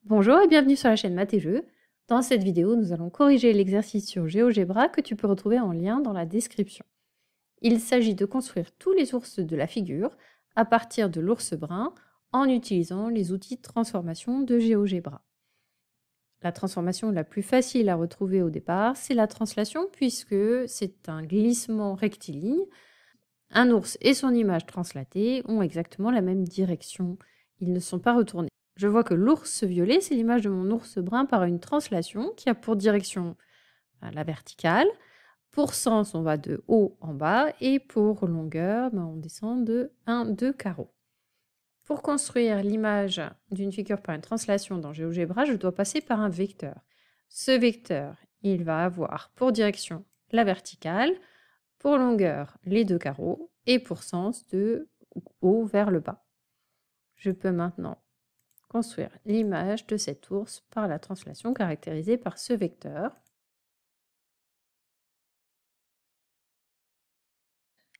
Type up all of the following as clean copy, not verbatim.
Bonjour et bienvenue sur la chaîne Math et Jeux. Dans cette vidéo, nous allons corriger l'exercice sur GeoGebra que tu peux retrouver en lien dans la description. Il s'agit de construire tous les ours de la figure à partir de l'ours brun en utilisant les outils de transformation de GeoGebra. La transformation la plus facile à retrouver au départ, c'est la translation puisque c'est un glissement rectiligne. Un ours et son image translatée ont exactement la même direction. Ils ne sont pas retournés. Je vois que l'ours violet, c'est l'image de mon ours brun par une translation qui a pour direction la verticale. Pour sens, on va de haut en bas. Et pour longueur, on descend de 1, 2 carreaux. Pour construire l'image d'une figure par une translation dans GeoGebra, je dois passer par un vecteur. Ce vecteur, il va avoir pour direction la verticale, pour longueur les 2 carreaux et pour sens de haut vers le bas. Je peux maintenant construire l'image de cet ours par la translation caractérisée par ce vecteur.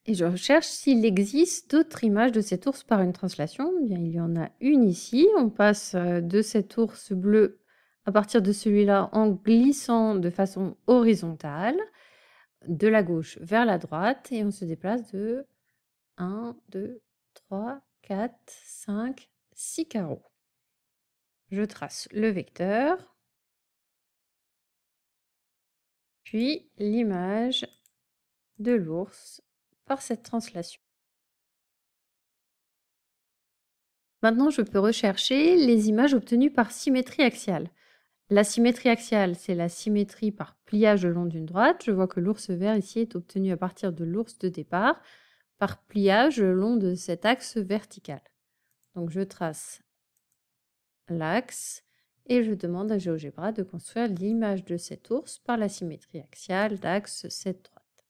Et je recherche s'il existe d'autres images de cet ours par une translation. Eh bien, il y en a une ici. On passe de cet ours bleu à partir de celui-là en glissant de façon horizontale de la gauche vers la droite et on se déplace de 1, 2, 3, 4, 5, 6 carreaux. Je trace le vecteur, puis l'image de l'ours par cette translation. Maintenant, je peux rechercher les images obtenues par symétrie axiale. La symétrie axiale, c'est la symétrie par pliage le long d'une droite. Je vois que l'ours vert ici est obtenu à partir de l'ours de départ par pliage le long de cet axe vertical. Donc je trace l'axe et je demande à GeoGebra de construire l'image de cet ours par la symétrie axiale d'axe cette droite.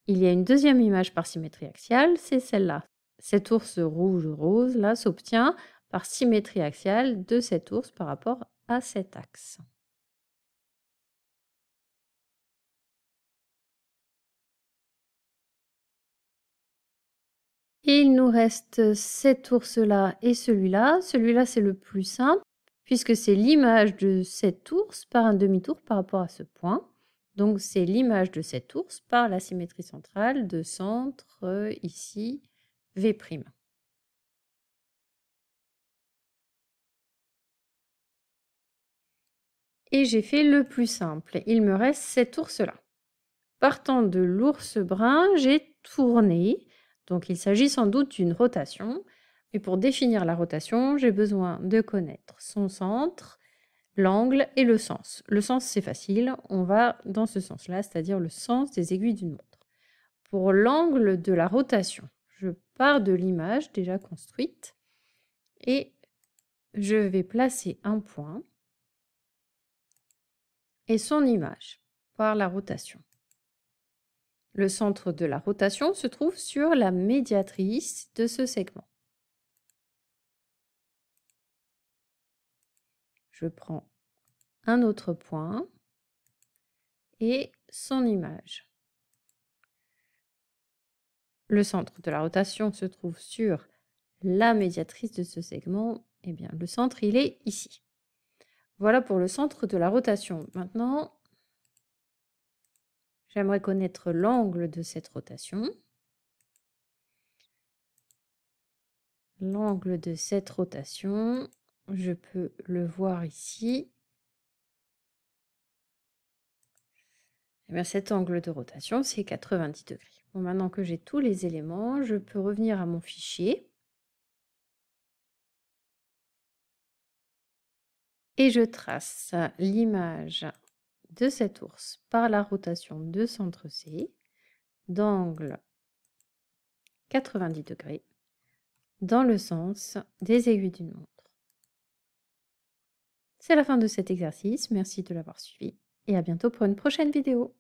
Il y a une deuxième image par symétrie axiale, c'est celle-là. Cet ours rouge-rose là s'obtient par symétrie axiale de cet ours par rapport à cet axe. Et il nous reste cet ours-là et celui-là. Celui-là, c'est le plus simple, puisque c'est l'image de cet ours par un demi-tour par rapport à ce point. Donc, c'est l'image de cet ours par la symétrie centrale de centre, ici, V'. Et j'ai fait le plus simple. Il me reste cet ours-là. Partant de l'ours brun, j'ai tourné. Donc, il s'agit sans doute d'une rotation. Mais pour définir la rotation, j'ai besoin de connaître son centre, l'angle et le sens. Le sens, c'est facile. On va dans ce sens-là, c'est-à-dire le sens des aiguilles d'une montre. Pour l'angle de la rotation, je pars de l'image déjà construite et je vais placer un point et son image par la rotation. Le centre de la rotation se trouve sur la médiatrice de ce segment. Je prends un autre point et son image. Le centre de la rotation se trouve sur la médiatrice de ce segment. Eh bien, le centre, il est ici. Voilà pour le centre de la rotation. Maintenant, j'aimerais connaître l'angle de cette rotation. L'angle de cette rotation, je peux le voir ici. Eh bien, cet angle de rotation, c'est 90 degrés. Bon, maintenant que j'ai tous les éléments, je peux revenir à mon fichier. Et je trace l'image de cet ours par la rotation de centre C, d'angle 90 degrés, dans le sens des aiguilles d'une montre. C'est la fin de cet exercice, merci de l'avoir suivi et à bientôt pour une prochaine vidéo.